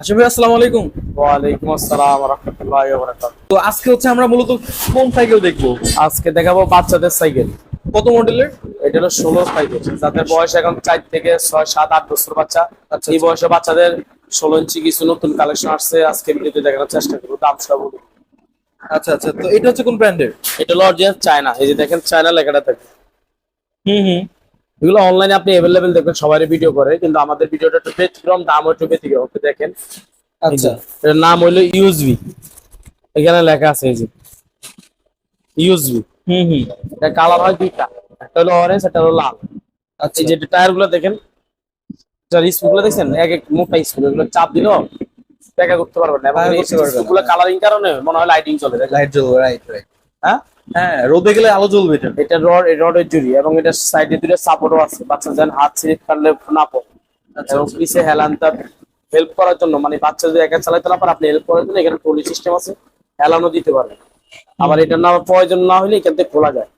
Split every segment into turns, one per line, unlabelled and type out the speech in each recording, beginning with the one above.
আচ্ছা ভাই, আসসালামু আলাইকুম।
ওয়ালাইকুম আসসালাম ওয়া রাহমাতুল্লাহি ওয়া বারাকাতুহু।
তো আজকে হচ্ছে আমরা মূলত কোন সাইকেল দেখবো?
আজকে দেখাবো বাচ্চাদের সাইকেল।
কত মডেলের?
এটা হলো 16 সাইকেল, যাদের বয়স এখন 4 থেকে 6 7 8 বছর বাচ্চা।
আচ্ছা,
এই
আচ্ছা।
বয়সে বাচ্চাদের 16 ইঞ্চি কিছু নতুন কালেকশন আসছে, আজকে ভিডিওতে দেখানোর চেষ্টা করবো। দাম সব বলবো।
আচ্ছা আচ্ছা, তো এটা হচ্ছে কোন ব্র্যান্ডের?
এটা হলো অরিজিনাল চায়না, এই যে দেখেন চায়না লেখাটা থাকে।
হুম।
এগুলো অনলাইনে আপনি অ্যাভেলেবেল দেখবেন, সবাই ভিডিও করে, কিন্তু আমাদের ভিডিওটা একটু ব্যতিক্রম, দাম একটু ব্যতিক্রম। আপনি দেখেন, এই যে
আচ্ছা।
এটার নাম হলো ইউএসবি, এখানে লেখা আছে এই যে ইউএসবি।
হুম।
এটা কালার হয় দুইটা, একটা হলো অরেঞ্জ, একটা হলো লাল।
আচ্ছা।
এই যে টায়ার গুলো দেখেন, স্ক্রু গুলো দেখছেন, এক এক মোটা স্ক্রু, এগুলো চাপ দিলেও দেখা করতে পারবেন না, এবং
দেখা
এই
করতে পারবেন না।
স্ক্রুগুলো কালারিং কারণে মনে হয় লাইটিং চলে, দেখেন।
লাইট জ্বলবে, রাইট রাইট।
হ্যাঁ,
হ্যাঁ, রোদে গেলে আলো জ্বলবে এটা।
এটা রডের জুড়ি, এবং এটা সাইডে দুটো সাপোর্টও আছে, বাচ্চা যেন হাত স্লিপ করলে না পড়ে।
আচ্ছা
এবং
আচ্ছা।
পিছে হেলান তার হেল্প করার জন্য, মানে বাচ্চা যদি একা চালাতে না পারে, আপনি হেল্প করার জন্য এখানে ট্রলি সিস্টেম আছে, হেলানো দিতে পারবেন। আবার এটা না প্রয়োজন না হলে এখান থেকে খোলা যায়।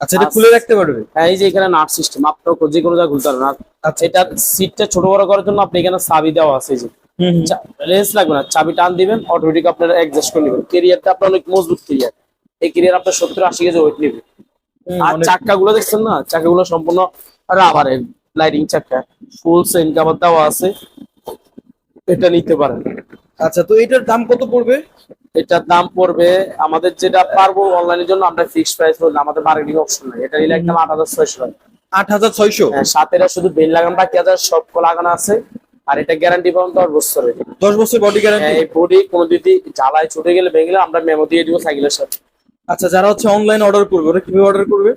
আচ্ছা, এটা খুলে রাখতে পারবে?
হ্যাঁ, এই যে এখানে নাট সিস্টেম, আপনার যে কোনো জায়গায় খুলতে পারবেন। আর
আচ্ছা।
এটা সিটটা ছোট বড় করার জন্য আপনি এখানে চাবি দেওয়া আছে, এই যে
হুম।
রেস লাগবে না, চাবি টান দিবেন, অটোমেটিক আপনারা অ্যাডজাস্ট করে নেবেন। কেরিয়ারটা আপনার অনেক মজবুত কেরিয়ার, এই কেরিয়ার আপনার 70-80 কেজি ওয়েট নেবে। আর চাক্কা গুলো দেখছেন না, চাক্কা গুলো সম্পূর্ণ রাবারের লাইটিং চাক্কা, ফুল সেন কাভার দেওয়া আছে, এটা নিতে পারেন।
আচ্ছা, তো এটার দাম কত পড়বে?
এটার দাম পড়বে, আমাদের যেটা পারবো অনলাইনের জন্য আমরা ফিক্সড প্রাইস বললাম, আমাদের মার্কেটিং অপশন নাই, এটা নিলে একদম 8600 টাকা।
8600?
হ্যাঁ, সাথে শুধু বেল লাগানো বাকি আছে, সব লাগানো আছে। আর এটা গ্যারান্টি পাবেন 10 বছরের।
10 বছর বডি গ্যারান্টি?
এই বডি কোনো যদি জ্বালায় ছুটে গেলে ভেঙে গেলে আমরা মেমো দিয়ে দিব সাইকেলের সাথে।
আচ্ছা, যারা হচ্ছে অনলাইন অর্ডার করবে ওরা কিভাবে অর্ডার করবে?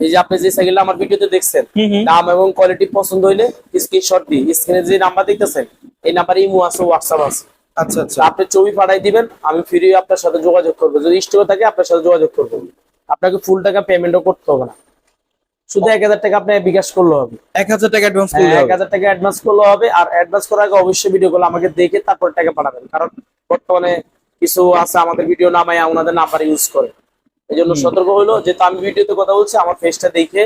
এই যে আপনি যে সাইকেলটা আমার ভিডিওতে দেখছেন,
হুম।
দাম এবং কোয়ালিটি পছন্দ হইলে স্ক্রিনশট দিয়ে স্ক্রিনে যে নাম্বার দেখতেছেন, এই নাম্বারে ইমো আছে, হোয়াটসঅ্যাপ আছে।
আচ্ছা আচ্ছা।
আপনি ছবি পাঠাই দিবেন, আমি ফ্রি আপনার সাথে যোগাযোগ করবো, যদি স্টোরে থাকে আপনার সাথে যোগাযোগ করবো। আপনাকে ফুল টাকা পেমেন্টও করতে হবে না, শুধু 1000 টাকা আপনি বিকাশ করলে হবে।
1000 টাকা অ্যাডভান্স
হ্যাঁ,
করলে হবে?
1000 টাকা অ্যাডভান্স করলে হবে। আর অ্যাডভান্স করার আগে অবশ্যই ভিডিও গুলো আমাকে দেখে তারপর টাকা পাঠাবেন, কারণ বর্তমানে কিছু আছে আমাদের ভিডিও নামায় ওনাদের নাম্বার ইউজ করে। এই জন্য সতর্ক হইলো, যেহেতু আমি ভিডিওতে কথা বলছি, আমার ফেসটা দেখে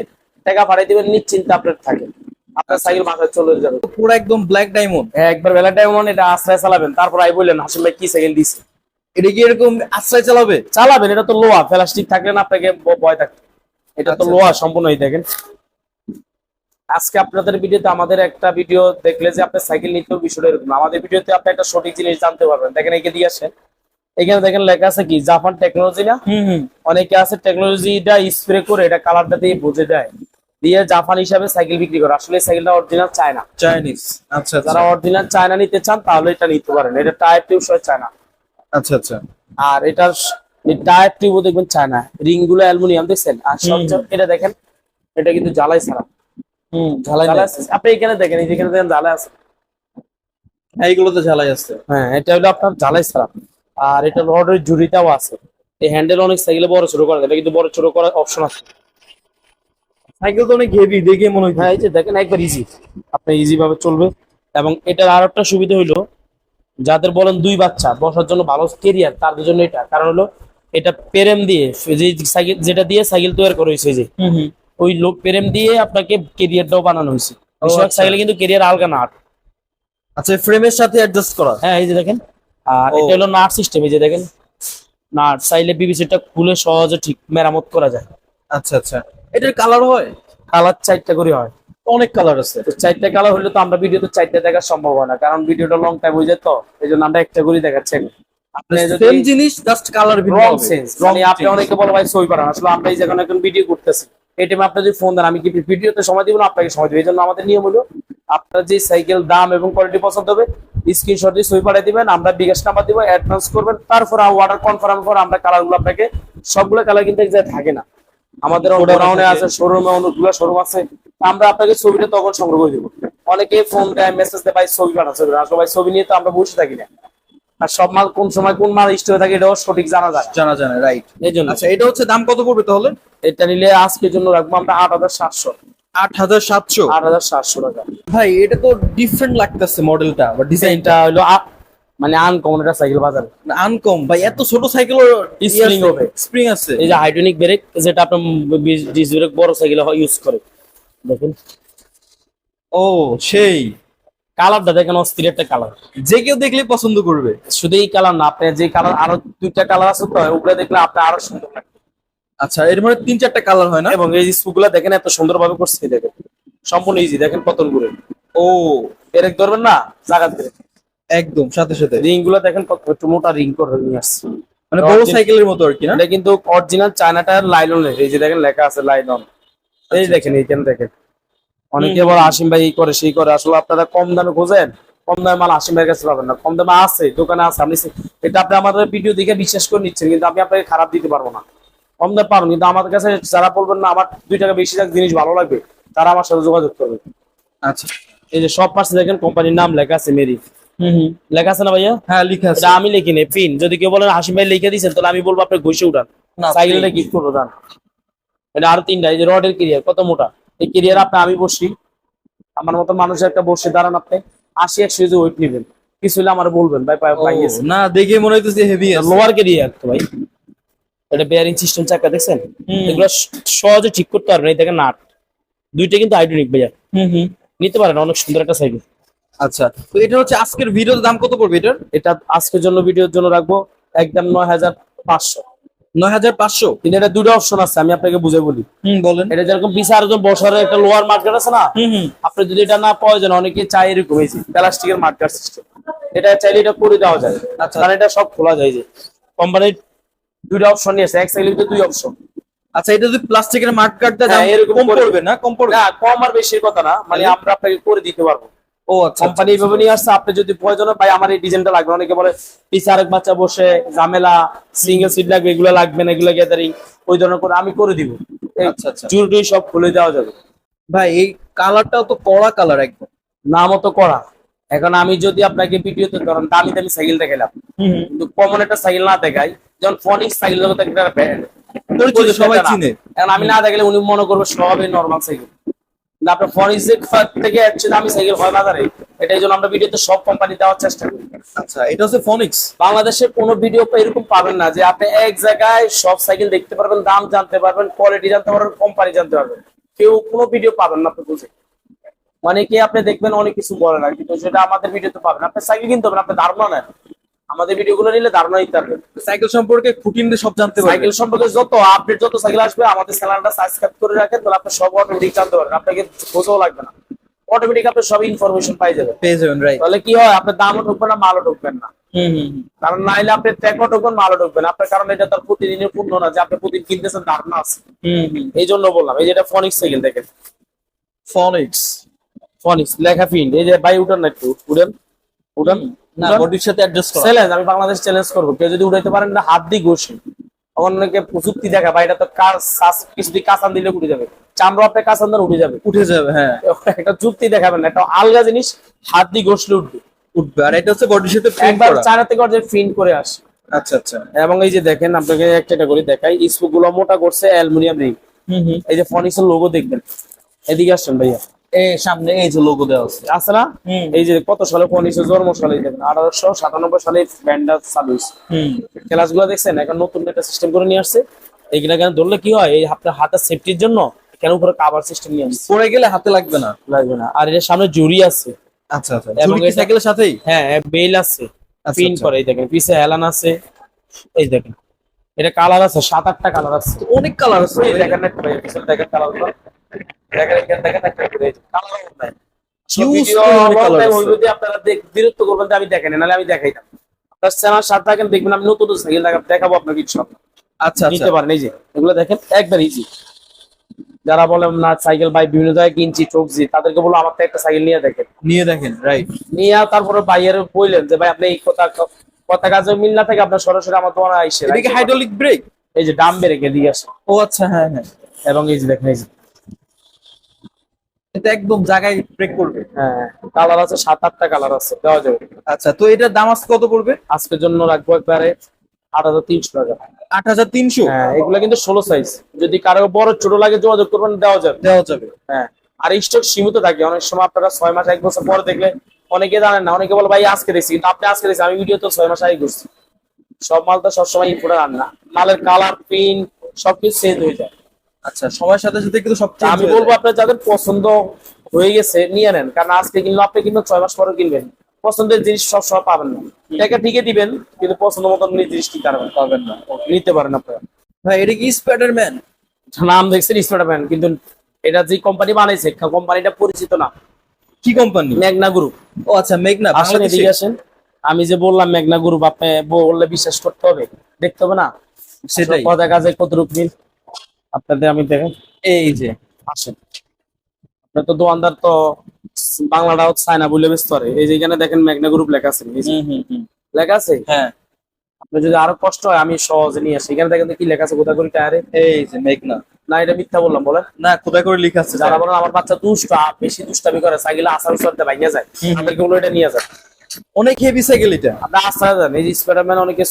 টাকা পাঠাই দিবেন, নিশ্চিন্তে আপনার থাকে, আপনার সাইকেল বাসায় চলে যাবে।
পুরো একদম ব্ল্যাক ডায়মন্ড?
হ্যাঁ, একবার বেলা টাইম এটা আশ্রয় চালাবেন, তারপর আই বললেন হাসিম ভাই কি সাইকেল দিছে।
এটা কি এরকম আশ্রয় চালাবে?
চালাবেন, এটা তো লোহা, প্লাস্টিক থাকলে না আপনাকে ভয় থাকবে, এটা তো
আচ্ছা,
লোহা সম্পূর্ণ। এই দেখেন, আজকে আপনাদের ভিডিওতে আমাদের একটা ভিডিও দেখলে যে আপনার সাইকেল নিতেও বিষয়টা এরকম, আমাদের ভিডিওতে আপনি একটা সঠিক জিনিস জানতে পারবেন। দেখেন একে দিয়ে আসেন, এখানে দেখেন লেখা আছে কি জাপান টেকনোলজি না।
হুম।
অনেকে আছে টেকনোলজিটা স্প্রে করে এটা কালারটা দিয়ে বুঝে দেয়, দিয়ে জাপান হিসাবে সাইকেল বিক্রি করে, আসলে সাইকেলটা অরিজিনাল চায়না।
চাইনিজ? আচ্ছা আচ্ছা।
যারা অরিজিনাল চায়না নিতে চান তাহলে এটা নিতে পারেন, এটা টায়ার টিউব সহ চায়না।
আচ্ছা আচ্ছা।
আর এটার টায়ার টিউবও দেখবেন চায়না, রিং গুলো অ্যালুমিনিয়াম দেখছেন। আর সবচেয়ে এটা দেখেন, এটা কিন্তু জ্বালাই ছাড়া।
ঝালাই
জ্বালাই
নাই?
আছে। আপনি এখানে দেখেন, এই যেখানে দেখেন জ্বালাই আছে।
হ্যাঁ, এইগুলোতে ঝালাই আছে।
হ্যাঁ, এটা হলো আপনার জ্বালাই ছাড়া। আর এটা রডের জুড়িটাও আছে, এই হ্যান্ডেল অনেক সাইকেলে বড় ছোট করা যায়, এটা কিন্তু বড় ছোট করার অপশন আছে।
সাইকেল তো অনেক হেভি দেখে মনে হয়।
হ্যাঁ, এই যে দেখেন একবার ইজি, আপনি ইজি ভাবে চলবে। এবং এটার আর একটা সুবিধা হইলো, যাদের বলেন দুই বাচ্চা বসার জন্য ভালো কেরিয়ার, তাদের জন্য এটা। কারণ হলো এটা পেরেম দিয়ে, যে সাইকেল যেটা দিয়ে সাইকেল তৈরি করা হয়েছে, যে
হুম।
ওই লোক পেরেম দিয়ে আপনাকে কেরিয়ারটাও বানানো হয়েছে।
আচ্ছা।
সাইকেলে কিন্তু কেরিয়ার আলগা না।
আচ্ছা, ফ্রেমের সাথে অ্যাডজাস্ট করা?
হ্যাঁ, এই যে দেখেন। আর
ও।
এটা হলো নাট সিস্টেম, এই যে দেখেন নাট, চাইলে পিভিসিটা খুলে সহজে ঠিক মেরামত করা যায়।
আচ্ছা আচ্ছা। এটার কালার হয়?
কালার 4টা করে হয়।
অনেক কালার আছে।
তো 4টা কালার হলে তো আমরা ভিডিওতে 4টা দেখা সম্ভব হয় না, কারণ ভিডিওটা লং টাইম হয়ে যায়, তো এই জন্য আমরা একটা করে দেখাচ্ছি। আপনি যদি
সেম জিনিস, জাস্ট কালার ভিন্ন
রং
হবে।
সেন্স,
রং
মানে আপনি অনেকে বলে ভাই ছবি পাঠান, আসলে আমরা এই জায়গায় এখন ভিডিও করতেছি, এই টাইমে আপনি যদি ফোন দেন, আমি কি ভিডিওতে সময় দিব না, আপনাকে সময় দিব। এই জন্য আমাদের নিয়ম হলো, আপনার যে সাইকেল দাম এবং কোয়ালিটি পছন্দ হবে, স্ক্রিনশট দিয়ে ছবি পাঠিয়ে দিবেন, আমরা বিকাশ নাম্বার দিব, অ্যাডভান্স করবেন, তারপর অর্ডার কনফার্ম করে আমরা কালারগুলো আপনাকে, সবগুলো কালার কিন্তু এক জায়গায় থাকে না, আমাদের গোডাউনে আছে, শোরুমে অনেকগুলো শোরুম আছে, আমরা আপনাকে ছবিটা তখন সংগ্রহ করে দেবো। অনেকে ফোন দেয়, মেসেজ দেয়, ভাই ছবি পাঠান, ছবি পাঠান। আসলে ভাই ছবি নিয়ে তো আমরা বসে থাকি না, আর সব মাল কোন সময় কোন মাল স্টোরে থাকে এটাও সঠিক জানা যায়।
জানা জানা, রাইট।
এই জন্য
আচ্ছা, এটা হচ্ছে দাম কত পড়বে তাহলে?
এটা নিলে আজকের জন্য রাখবো আমরা 8700।
8700?
8700 টাকা।
ভাই, এটা তো ডিফারেন্ট লাগতেছে মডেলটা বা ডিজাইনটা।
ডিজাইনটা হলো মানে আনকমন একটা সাইকেল বাজারে।
আনকম ভাই, এত ছোট সাইকেল
Spring হবে।
স্প্রিং আছে?
এই যে হাইড্রোলিক ব্রেক, যেটা আপনার ডিস ব্রেক বড় সাইকেল ইউজ করে, দেখেন।
ও সেই।
কালারটা দেখেন অস্থির একটা কালার।
যে কেউ দেখলে পছন্দ করবে।
শুধু এই কালার না, আপনি যে কালার আরো দুইটা কালার আছে তো উপরে দেখলে আপনি আরো সুন্দর লাগবে।
আচ্ছা, এর মধ্যে 3-4টা কালার হয় না?
এবং এই স্কুগুলা দেখেন এত সুন্দর ভাবে করছে, দেখেন সম্পূর্ণ ইজি। দেখেন পতন করে
ও
এরেক ধরবেন না জায়গা থেকে।
একদম সাথে সাথে
রিং গুলো দেখেন কত একটু মোটা রিং করে নিয়ে আসছে,
মানে বড় সাইকেলের মতো আর কি না?
এটা কিন্তু অরিজিনাল চায়না টায়ার লাইলনের। এই যে দেখেন লেখা আছে লাইলন। এই দেখেন এইখানে দেখেন অনেকে বলে আসিম ভাই এই করে সেই করে, আসলে আপনারা কম দামে খোঁজেন, কম দামে মাল আসিম ভাইয়ের কাছে পাবেন না। কম দামে আছে, দোকানে আছে, আপনি এটা আপনি আমাদের ভিডিও দেখে বিশ্বাস করে নিচ্ছেন, কিন্তু আমি আপনাকে খারাপ দিতে পারবো না। কম দামে পাবেন, কিন্তু আমাদের কাছে যারা বলবেন না আমার 2 টাকা বেশি জিনিস ভালো লাগবে, তারা আমার সাথে যোগাযোগ করবে।
আচ্ছা,
এই যে সব পাশে দেখেন কোম্পানির নাম লেখা আছে, মেরি লেখা আছে না ভাইয়া?
হ্যাঁ লেখা আছে।
এটা আমি লিখি নি, পিন। যদি কেউ বলেন হাসিম ভাই লিখে দিয়েছেন, তাহলে আমি বলবো আপনি ঘষে উঠান,
না,
সাইকেলটা গিফট করে উঠান। এটা আরো 3টা। এই যে রডের ক্যারিয়ার কত মোটা, এই ক্যারিয়ার আপনি আমি বসি, আমার মতো মানুষের একটা বসে দাঁড়ান, আপনি 80-100 কেজি ওয়েট নিবেন, কিছু হলে আমার বলবেন ভাই পাইয়েছে।
না দেখে মনে হইতেছে হেভি আছে।
লোয়ার ক্যারিয়ার তো ভাই, এটা বেয়ারিং সিস্টেম চাকা দেখছেন, এগুলো সহজে ঠিক করতে পারবেন। এই দেখেন নাট, দুইটা কিন্তু হাইড্রোলিক ভাইয়া, নিতে পারেন, অনেক সুন্দর একটা সাইকেল।
আচ্ছা, তো এটা হচ্ছে আজকের ভিডিওর দাম কত পড়বে এটার?
এটা আজকের জন্য ভিডিওর জন্য রাখবো একদম 9500।
9500?
কিন্তু এটা 2টা অপশন আছে, আমি আপনাকে বুঝে বলি।
বলেন।
এটা যেরকম বিচার বসার একটা লোয়ার মার্কেট আছে না, আপনি যদি এটা না প্রয়োজন, অনেকে চাই এরকম হয়েছে প্লাস্টিকের মার্কেট সিস্টেম, এটা চাইলে এটা করে দেওয়া যায়।
আচ্ছা,
কারণ এটা সব খোলা যায়, যে কোম্পানির 2টা অপশন নিয়েছে, এক সাইকেলের ভিতরে 2 অপশন।
আচ্ছা, এটা যদি প্লাস্টিকের মার্ক কাটতে দাম
হ্যাঁ, এরকম
কম
করে-
পড়বে না? কম পড়বে?
না, কম আর বেশির কথা না, মানে আমরা আপনাকে করে দিতে পারবো।
ও আচ্ছা,
কোম্পানি এইভাবে নিয়ে আসছে, আপনি যদি প্রয়োজন হয়, ভাই আমার এই ডিজাইনটা লাগবে, অনেকে বলে পিছে আরেক বাচ্চা বসে ঝামেলা, সিঙ্গেল সিট লাগবে, এগুলো লাগবে না, এগুলো গ্যাদারিং, ওই ধরনের করে আমি করে দিব।
আচ্ছা, আচ্ছা।
জুড়ি সব খুলে দেওয়া যাবে।
ভাই এই কালারটাও তো কড়া কালার একদম।
নাম তো করা। এখন আমি যদি আপনাকে ভিডিওতে ধরেন দামি দামি সাইকেল দেখাইলাম, কিন্তু কমন একটা সাইকেল না দেখাই, যেমন ফনিক্স সাইকেল জগতে একটা ব্র্যান্ড,
পরিচিত, সবাই চিনে।
এখন আমি না দেখালে উনি মনে করবে সবই নরমাল সাইকেল। আপনার ফনিক্স থেকে একচেয়ে দামি সাইকেল হয় বাজারে, এটাই জন্য আমরা ভিডিওতে সব কোম্পানি দেওয়ার চেষ্টা করি।
আচ্ছা, এটা হচ্ছে ফনিক্স।
বাংলাদেশে কোনো ভিডিও এরকম পাবেন না যে আপনি এক জায়গায় সব সাইকেল দেখতে পারবেন, দাম জানতে পারবেন, কোয়ালিটি জানতে পারবেন, কোম্পানি জানতে পারবেন। কেউ কোনো ভিডিও পাবেন না আপনি বুঝে, মানে কি আপনি দেখবেন অনেক কিছু বলে না, কিন্তু সেটা আমাদের ভিডিওতে পাবেন। আপনি সাইকেল কিনতে হবে, আপনি ধারণা নেন, আমাদের ভিডিও গুলো নিলে ধারণা দিতে পারবেন।
সাইকেল সম্পর্কে খুঁটিনাটি সব জানতে পারবেন।
সাইকেল সম্পর্কে যত আপডেট, যত সাইকেল আসবে, আমাদের চ্যানেলটা সাবস্ক্রাইব করে রাখেন, তাহলে আপনি সব অটোমেটিক জানতে পারবেন, আপনাকে খোঁজও লাগবে না, অটোমেটিক আপনি সব ইনফরমেশন পাই যাবেন।
পেয়ে যাবেন, রাইট।
তাহলে কি হয়, আপনার দামও ঢুকবে না, মালও ঢুকবেন না। কারণ নাইলে আপনি ট্র্যাকও ঢুকবেন, মালও ঢুকবেন আপনার, কারণ এটা তার প্রতিদিনের পূর্ণ না যে আপনি প্রতিদিন কিনতেছেন, ধারণা আছে। এই জন্য বললাম, এই যে এটা ফনিক্স সাইকেল দেখেন,
ফনিক্স।
ফনিক্স লেখা ফিন। এই যে ভাই উঠান না, একটু উঠান, উঠান
না, বডির সাথে অ্যাডজাস্ট করা।
চ্যালেঞ্জ, আমি বাংলাদেশ চ্যালেঞ্জ করবো, কেউ যদি উঠাইতে পারেন না হাত দিয়ে ঘষে, অনেকে প্রযুক্তি দেখা ভাই, এটা তো কার কিছু দিয়ে কাঁচান দিলে উঠে যাবে, চামড়া আপনি কাঁচান দেন উঠে যাবে,
উঠে যাবে, হ্যাঁ।
একটা যুক্তি দেখাবেন না, একটা আলগা জিনিস, হাত দিয়ে ঘষলে উঠবে,
উঠবে। আর এটা হচ্ছে বডির সাথে প্রিন্ট
একবার
করা।
চায়না থেকে অর্ডার প্রিন্ট করে আসে।
আচ্ছা, আচ্ছা।
এবং এই যে দেখেন, আপনাকে একটা করে দেখাই, স্পোক গুলো মোটা করছে অ্যালুমিনিয়াম রিং। এই যে ফনিক্সের লোগো দেখবেন, এদিকে আসছেন ভাইয়া,
এই সামনে এই যে লোগো দেওয়া আছে।
আছে না? এই যে কত সালে ফনিক্সের জন্ম সালে দেখেন, 1897 সালে ব্যান্ডটা চালু হয়েছে। ক্লাস গুলো দেখছেন, এখন নতুন একটা সিস্টেম করে নিয়ে আসছে। এইগুলা কেন ধরলে কি হয়, এই আপনার হাতের সেফটির জন্য কেন উপরে কাভার সিস্টেম নিয়ে আসছে,
পড়ে গেলে হাতে লাগবে না।
লাগবে না। আর এর সামনে জুড়ি আছে,
আচ্ছা, আচ্ছা।
এবং
এবং
এটা-
সাইকেলের সাথেই।
হ্যাঁ বেল আছে,
আচ্ছা,
পিন
আচ্ছা।
করে, এই দেখেন পিছে হেলান আছে, এই দেখেন এটা কালার আছে, 7-8টা কালার আছে।
অনেক কালার আছে।
এই দেখেন একটা ভাই, পিছনে দেখেন কালার গুলো, দেখেন এখানে দেখেন একটা করে কালার নাই।
Huge
ভিডিও
পরিমাণে
long
colour
time
আছে।
হইবে যে আপনারা বিরক্ত করবেন যে আমি দেখেন, নাহলে আমি দেখাইতাম। আপনার চ্যানেল সাথে থাকেন, দেখবেন আমি নতুন সাইকেল দেখাবো আপনাকে ইনশাআল্লাহ।
আচ্ছা,
নিতে
আচ্ছা।
পারেন, এই যে এগুলো দেখেন একবার ইজি। যারা বলেন না সাইকেল ভাই বিভিন্ন জায়গায় কিনছি ঠকছি, তাদেরকে বলো আমার তো একটা সাইকেল নিয়ে দেখেন,
নিয়ে দেখেন, রাইট।
নিয়ে তারপরে ভাইয়ের বললেন যে ভাই আপনি এই কথা কাজে মিল না থাকে, আপনার সরাসরি আমার দোকানে আইসে,
এদিকে হাইড্রোলিক ব্রেক।
এই যে ডাম ব্রেকে দিয়ে আসে,
ও আচ্ছা, হ্যাঁ, হ্যাঁ।
এবং এই যে দেখেন, এই যে
এটা একদম জায়গায় ব্রেক করবে।
হ্যাঁ কালার আছে, 7-8টা কালার আছে, দেওয়া যাবে।
আচ্ছা, তো এটার দাম আজকে কত পড়বে?
আজকের জন্য রাখবো একবারে 8300 টাকা।
8300?
হ্যাঁ, এগুলো কিন্তু 16 সাইজ, যদি কারো বড় ছোট লাগে যোগাযোগ করবেন, দেওয়া যাবে।
দেওয়া যাবে।
হ্যাঁ, আর স্টক সীমিত থাকে, অনেক সময় আপনারা 6 মাস 1 বছর পরে দেখলে অনেকে জানেন না, অনেকে বলে ভাই আজকে দেখছি, কিন্তু আপনি আজকে দেখছি, আমি ভিডিও তো 6 মাস আগে করছি। সব মাল তো সবসময় ইম্পোর্টার আন না, মালের কালার প্রিন্ট সবকিছু চেঞ্জ হয়ে যায়।
আচ্ছা, সময়ের সাথে সাথে কিন্তু সব
তা আমি বলবো আপনার যাদের পছন্দ হয়ে গেছে নিয়ে নেন, কারণ আজকে কিনলে আপনি কিন্তু 6 মাস পরে কিনবেন, পছন্দের জিনিস সব সময় পাবেন না। টাকা ঠিকই দিবেন কিন্তু পছন্দ মতন জিনিস কি পাবেন না, নিতে পারেন আপনারা।
ভাই এটা কি স্পাইডারম্যান?
নাম দেখছেন স্পাইডারম্যান, কিন্তু এটা যে কোম্পানি বানাইছে কোম্পানিটা পরিচিত না।
কি কোম্পানি?
মেঘনা গ্রুপ।
ও আচ্ছা, মেঘনা
আসেন
বাংলাদেশে।
এদিকে আসেন। আমি যে বললাম মেঘনা গ্রুপ, আপনি বললে বিশ্বাস করতে হবে, দেখতে হবে না?
সেটাই।
কথা কাজে কতটুকু মিল আপনাদের আমি দেখেন।
এই যে
আসেন, আপনার তো দোকানদার তো বাংলাটাও চায় না বলে ব্যস্ত করে। এই যে এখানে দেখেন মেঘনা গ্রুপ লেখা আছে, এই যে লেখা আছে।
হ্যাঁ,
আপনি যদি আরো কষ্ট হয় আমি সহজে নিয়ে আসি। এখানে দেখেন তো কি লেখা আছে কোথা করে টায়ারে।
এই যে মেঘনা।
না এটা মিথ্যা বললাম বলেন?
না, কোথায় করে লেখা আছে?
যারা বলেন আমার বাচ্চা দুষ্ট, বেশি দুষ্টামি করে, সাইকেলে আসার উসারতে ভাঙিয়ে যায়, তাদেরকে বলে এটা নিয়ে যায়।
অনেক হেভি সাইকেল এটা।
আপনি আস্থা দেন, এই যে স্পাইডারম্যান অনেকে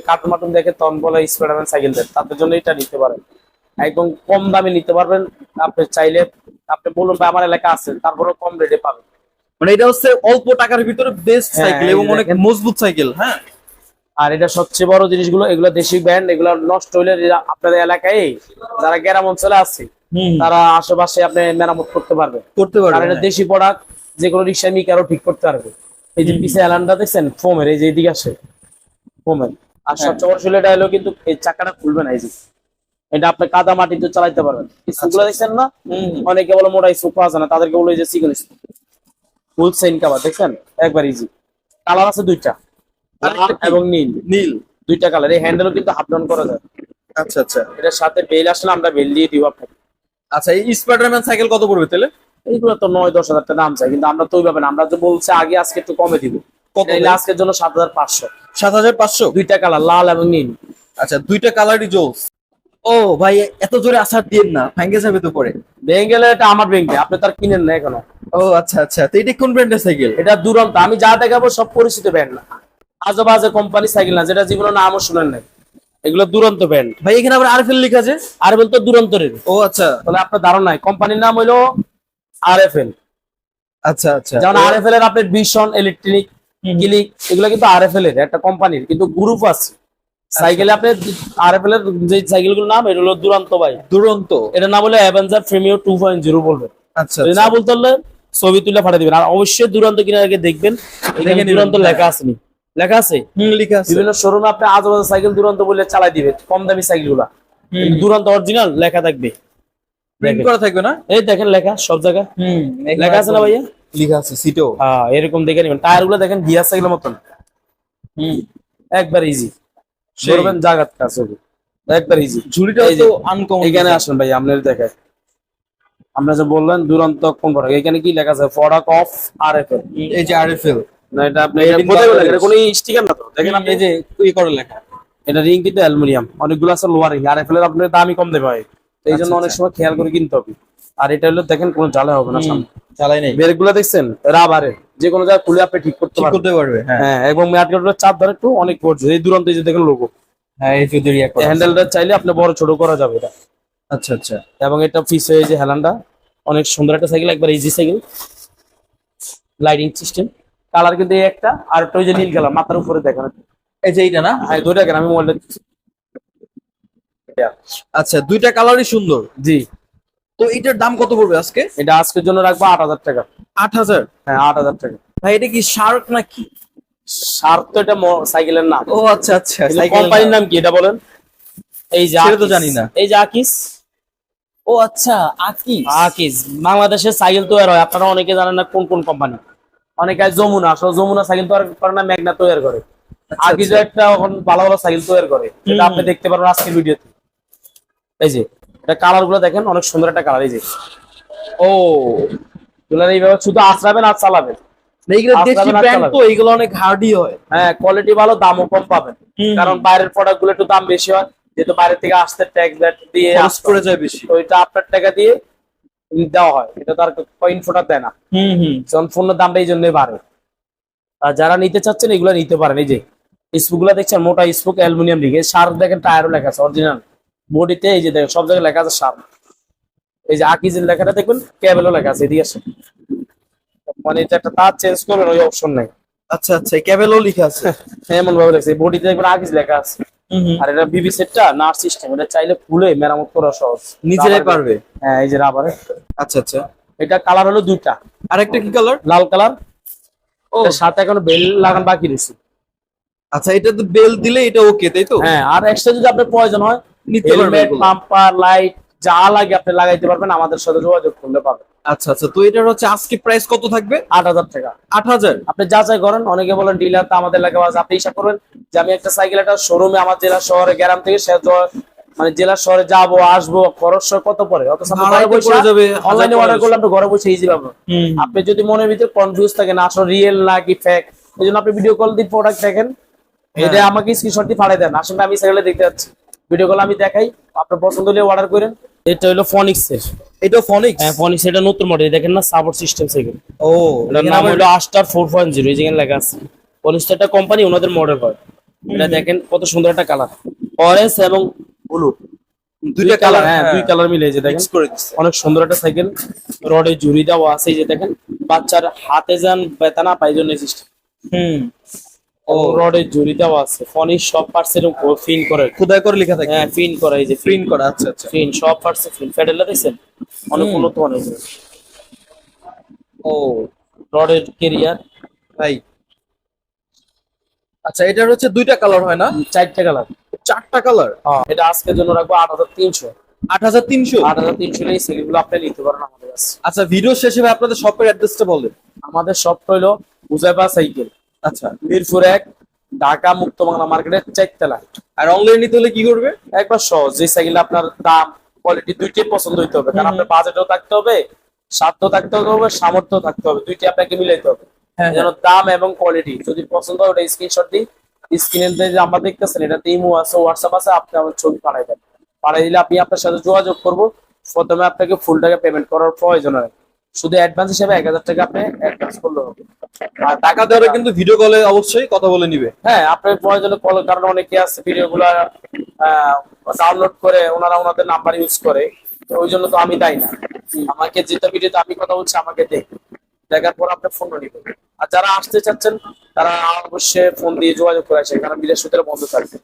কার্টুন মার্টুন দেখে তখন বলে স্পাইডারম্যান সাইকেল দেন, তাদের জন্য এটা নিতে পারেন, একদম কম দামে নিতে পারবেন। আপনি চাইলে আপনি বলুন ভাই আমার এলাকা আছে, তারপরে কম রেটে পাবেন।
মানে এটা হচ্ছে অল্প টাকার ভিতরে বেস্ট
হ্যাঁ,
সাইকেল এবং
এই
অনেক
দেখেন।
মজবুত সাইকেল। হ্যাঁ,
আর এটা সবচেয়ে বড় জিনিসগুলো, এগুলো দেশি ব্র্যান্ড, এগুলো নষ্ট হইলে আপনাদের এলাকায় যারা গ্রাম অঞ্চলে আছে তারা আশেপাশে আপনি মেরামত করতে পারবে।
করতে
আর
পারবে।
এটা দেশি প্রোডাক্ট, যে কোনো রিক্সা মিকারও ঠিক করতে পারবে। এই যে পিছে অ্যালানটা দেখছেন ফোমের, এই যে এদিকে আসে ফোমের। আর সবচেয়ে বড় এটা হলো কিন্তু এই চাকাটা খুলবে না, এই যে এটা আপনি কাদা মাটিতে চালাইতে পারবেন। স্কুলগুলো দেখছেন না, অনেকে বলে মোটা স্কুল পাওয়া যায় না, তাদেরকে বলে যে চিকন স্কুল ফুল সেন কাভার দেখছেন, একবার ইজি। কালার আছে দুইটা, লাল এবং নীল,
নীল।
দুইটা কালার। এই হ্যান্ডেলও কিন্তু হাফ ডাউন করা যায়।
আচ্ছা আচ্ছা
এটার সাথে বেল আসলে আমরা বেল দিয়ে দিব আপনাকে।
আচ্ছা, এই স্পাইডারম্যান সাইকেল কত পড়বে তাহলে?
এইগুলো তো 9-10 হাজার টাকা দাম চাই, কিন্তু আমরা তো ওইভাবে না, আমরা তো বলছি আগে আজকে একটু কমে দিব।
কত?
এই আজকের জন্য 7,500।
7,500?
দুইটা কালার, লাল এবং নীল।
আচ্ছা, দুইটা কালারই জোস। ও ভাই, এত জোরে আসার দিন না, ভেঙে যাবে তো পরে।
বেঙ্গেলে এটা আমার বেঙ্গে, আপনি তার কিনেন না এখনো।
ও আচ্ছা আচ্ছা, তো এটা কোন ব্র্যান্ডের সাইকেল?
এটা দুরন্ত, আমি যা দেখাবো সব পরিচিত ব্র্যান্ড না, আজে বাজে কোম্পানি সাইকেল না, যেটা জীবনে নামও শুনেন নাই। এগুলো দুরন্ত ব্র্যান্ড।
ভাই এখানে আবার আরএফএল লেখা আছে।
আর বলতো দুরন্তরের,
ও আচ্ছা
তাহলে আপনার ধারণা নাই। কোম্পানির নাম হলো RFL।
আচ্ছা আচ্ছা।
যেমন RFL এর আপনার ভিশন ইলেকট্রনিক, ক্লিক, এগুলো কিন্তু RFL এর একটা কোম্পানির, কিন্তু গ্রুপ আছে সাইকেলে। আপনি RFL এর যে সাইকেলগুলোর নাম, এটা হলো দুরন্ত ভাই।
দুরন্ত।
এটা নাম হলো অ্যাভেঞ্জার প্রিমিয়ার 2.0 বলবেন।
আচ্ছা
যদি না বলতে হলে ছবি তুলে পাঠিয়ে দিবেন। আর অবশ্যই দুরন্ত কিনার আগে দেখবেন এখানে
নিবেন।
দুরন্ত লেখা আছে নি, লেখা আছে।
লেখা আছে।
বিভিন্ন শোরুমে আপনি আজেবাজে সাইকেল দুরন্ত বলে চালাই দিবে, কম দামি সাইকেল গুলা, দুরন্ত অরিজিনাল লেখা থাকবে।
প্রিন্ট করা থাকবে না?
এই দেখেন লেখা সব জায়গায় লেখা আছে না ভাইয়া?
লেখা আছে সিটো।
হ্যাঁ, এরকম দেখে নেবেন। টায়ার গুলো দেখেন গিয়ার সাইকেলের মতন, একবার ইজি ধরবেন, জায়গা কাছে একবার ইজি।
ঝুড়িটা তো আনকমন।
এখানে আসেন ভাই, আপনার দেখায়। আপনারা যে বললেন দুরন্ত কোন প্রোডাক্ট, এখানে কি লেখা আছে? Product of RFL।
এই যে আরএফএল।
না, এটা আপনি
Made in
কোথায় বলেন?
Bangladesh।
এটা কোনো স্টিকার না তো, দেখেন আপনি
এই যে ই করে লেখা।
এটা রিং কিন্তু অ্যালুমিনিয়াম, অনেকগুলো আছে লোহার রিং। RFL এর আপনার দামই কম দেবে হয়, এই জন্য
আচ্ছা,
অনেক সময় খেয়াল করে কিনতে হবে। আর এটা হলো দেখেন কোনো জ্বালা হবে না সামনে।
চালাই নাই।
ব্রেক গুলো দেখছেন রাবারের, যে কোনো জায়গায় খুলে আপনি ঠিক করতে
ঠিক
পারবেন।
করতে পারবে। হ্যাঁ
হ্যাঁ, এবং ম্যাট গার্ডের চাপ ধরে একটু অনেক পড়ছে। এই দুরন্ত এই যে দেখেন লোগো,
হ্যাঁ, এই যদি রিয়া করে।
হ্যান্ডেলটা চাইলে আপনি বড় ছোট করা যাবে এটা।
আচ্ছা আচ্ছা।
এবং এটা পিছে এই যে হেলানটা অনেক সুন্দর একটা সাইকেল, একবার easy cycle, lighting system. Colour কিন্তু এই একটা, আর একটা ওই যে নীল কালার মাথার উপরে দেখেন।
এই যে এইটা না?
হ্যাঁ, দুইটা কেন, আমি মোবাইলটা
আচ্ছা, দুইটা কালারই সুন্দর।
জি।
তো এটার দাম কত পড়বে আজকে?
এটা আজকের জন্য রাখবো 8,000 টাকা।
8,000?
হ্যাঁ, 8,000 টাকা।
ভাই এটা কি শার্ক নাকি?
শার্প তো এটা সাইকেলের নাম।
ও আচ্ছা আচ্ছা।
কোম্পানির নাম কি এটা বলেন? এই যে
সেটা তো
আকিস।
জানি না।
এই যে আকিস।
ও আচ্ছা, আকি।
আকিস বাংলাদেশের সাইকেল তৈরি হয়, আপনারা অনেকে জানেন না কোন কোন কোম্পানি। অনেকে যমুনা, আসলে যমুনা সাইকেল তৈরি করে না, মেঘনা তৈরি করে। আকিস একটা এখন ভালো ভালো সাইকেল তৈরি করে, এটা আপনি দেখতে পারবেন আজকের ভিডিওতে। এই যে এটা কালার গুলো দেখেন, অনেক সুন্দর একটা কালার। এই যে
ও,
এগুলো এইভাবে শুধু আঁচড়াবেন আর চালাবেন।
এইগুলো দেশি
আসলে
ব্র্যান্ড
চালাবে।
তো, এগুলো অনেক হার্ডি হয়।
হ্যাঁ, কোয়ালিটি ভালো, দামও কম পাবেন। কারণ বাইরের প্রোডাক্ট গুলো একটু দাম বেশি হয়, যেহেতু বাইরে থেকে আসতে ট্যাক্স দিয়ে
খরচ পড়ে যায় বেশি।
ওইটা আপনার টাকা দিয়ে দেওয়া হয়, এটা তার কয়েন ফোটা দেয় না। যখন পণ্যের দামটা এই জন্যই বাড়ে। আর যারা নিতে চাচ্ছেন এগুলো নিতে পারেন। এই যে স্পুক গুলা দেখছেন, মোটা স্পুক, অ্যালুমিনিয়াম লিখে, শার্প দেখেন, টায়ারও লেখা আছে অরিজিনাল বডিতে। এই যে দেখেন সব জায়গায় লেখা আছে শার্প। এই যে আকিজের লেখাটা দেখবেন, কেবলও লেখা আছে, এদিকে আসে। মানে এটা একটা তার চেঞ্জ করবেন, ওই অপশন নাই।
আচ্ছা আচ্ছা, ক্যাবেলও লেখা আছে।
এমন ভাবে লেখছে, বডিতে দেখবেন আকিজ লেখা আছে। আর এটা বিবি সেটটা নার্স সিস্টেম, এটা চাইলে খুলে মেরামত করা সহজ,
নিজেরাই পারবে।
হ্যাঁ, এই যে রাবারে।
আচ্ছা আচ্ছা।
এটা কালার হলো দুইটা,
আরেকটা কি কালার?
লাল কালার।
ও
এর সাথে এখনো বেল লাগান বাকি রয়েছে।
আচ্ছা, এটা তো বেল দিলে এটা ওকে, তাই তো?
হ্যাঁ, আর এক্সট্রা যদি আপনার প্রয়োজন হয়
নিতে পারবেন
হেলমেট,
এগুলো।
পাম্পার, লাইট যা লাগে আপনি লাগাইতে পারবেন, আমাদের সাথে যোগাযোগ করলে পাবেন।
আচ্ছা আচ্ছা, তো এটার হচ্ছে আজকে প্রাইস কত থাকবে?
8,000 টাকা।
8,000?
আপনি যাচাই করেন, অনেকে বলেন ডিলার তো আমাদের এলাকায় আছে। আপনি হিসাব করবেন যে আমি একটা সাইকেল একটা শোরুমে আমার জেলা শহরে গ্রাম থেকে মানে জেলা শহরে যাবো আসবো, খরচ কত পড়ে, অথচ আপনি
ভাড়াই
ঘরে
তো
বসে
পড়ে যাবে,
অনলাইনে
1000
অর্ডার করলে আপনি ঘরে বসে ইজি পাবেন।
হুম।
আপনি যদি মনের ভিতরে কনফিউজ থাকেন আসলে রিয়েল না কি ফেক, এই জন্য আপনি ভিডিও কল দিয়ে প্রোডাক্ট দেখেন, এটা আমাকে স্ক্রিনশট দিয়ে পাঠিয়ে দেন, আসলে আমি সাইকেলে দেখতে যাচ্ছি, ভিডিও কল আমি দেখাই, আপনার পছন্দ হলে অর্ডার করেন। এটা হলো ফনিক্স এর,
এটা ফনিক্স?
হ্যাঁ ফনিক্স, এটা নতুন মডেল, দেখেন না সাপোর্ট সিস্টেম সাইকেল।
ও,
এটার নাম হলো আস্টার 4.0, এই যেখানে লেখা আছে। ফনিক্স একটা কোম্পানি, ওনাদের মডেল হয়। এটা দেখেন কত সুন্দর একটা কালার, অরেঞ্জ এবং ব্লু,
দুইটা কালার।
হ্যাঁ দুই কালার মিলে, এই যে দেখেন
মিক্স করে দিচ্ছে।
অনেক সুন্দর একটা সাইকেল। রডে জুড়ি দেওয়া আছে, এই যে দেখেন বাচ্চার হাতে যান ব্যথা না পাই জন্য সিস্টেম।
হুম।
ও রডে জুড়ি দেওয়া আছে, ফনিক্স সব পার্টসের ফিন করে,
খোদাই করে লেখা থাকে।
হ্যাঁ ফিন করে, এই যে ফিন
প্রিন্ট করা। আচ্ছা আচ্ছা।
ফিন সব পার্টসে ফিন, ফেডেলটা দেখছেন অনেক
হুম।
উন্নত মানের।
ও
রডের কেরিয়ার,
ভাই, আচ্ছা, এটার হচ্ছে দুইটা কালার হয় না?
4টা কালার।
4টা কালার।
এটা আজকের জন্য রাখবো 8,300।
8,300?
8,300 এই সেগুলো আপনি নিতে পারেন আমাদের কাছে।
আচ্ছা, ভিডিও শেষে ভাই আপনাদের শপের অ্যাড্রেসটা বলেন।
আমাদের শপটা হলো উজাইবা সাইকেল,
আচ্ছা,
মিরপুর 1, ঢাকা মুক্ত বাংলা মার্কেটের 4 তলা।
আর অনলাইন নিতে হলে কি করবে?
একবার সহজ, যে সাইকেল আপনার দাম কোয়ালিটি দুইটাই পছন্দ হইতে হবে, কারণ আপনার বাজেটও থাকতে হবে, সাধ্য থাকতে হবে, সামর্থ্য থাকতে হবে, দুইটাই আপনাকে মিলাইতে হবে।
হ্যাঁ,
যেন দাম এবং কোয়ালিটি যদি পছন্দ হয় ওটা স্ক্রিনশট দিই, স্ক্রিনে যে আমরা দেখতেছেন এটাতে ইমো আছে, হোয়াটসঅ্যাপ আছে, আপনি আমার ছবি পাঠাই দেন, পাঠাই দিলে আমি আপনার সাথে যোগাযোগ করব। প্রথমে আপনাকে ফুল টাকা পেমেন্ট করার প্রয়োজন হয়, শুধু অ্যাডভান্স হিসেবে 1,000 টাকা আপনি অ্যাডভান্স করলে হবে। আর
টাকা দেওয়ার কিন্তু ভিডিও কলে অবশ্যই কথা বলে নিবে।
হ্যাঁ, আপনার প্রয়োজনে কল, কারণ অনেকে আছে ভিডিও গুলা ডাউনলোড করে ওনারা ওনাদের নাম্বার ইউজ করে, তো ওই জন্য তো আমি তাই না, আমাকে যেটা ভিডিওতে আমি কথা বলছি আমাকে দেখার পর আপনি ফোন নিবেন। আর যারা আসতে চাচ্ছেন তারা অবশ্যই ফোন দিয়ে যোগাযোগ করে আসে, কারণ বিদেশ সূত্রে বন্ধ থাকবে।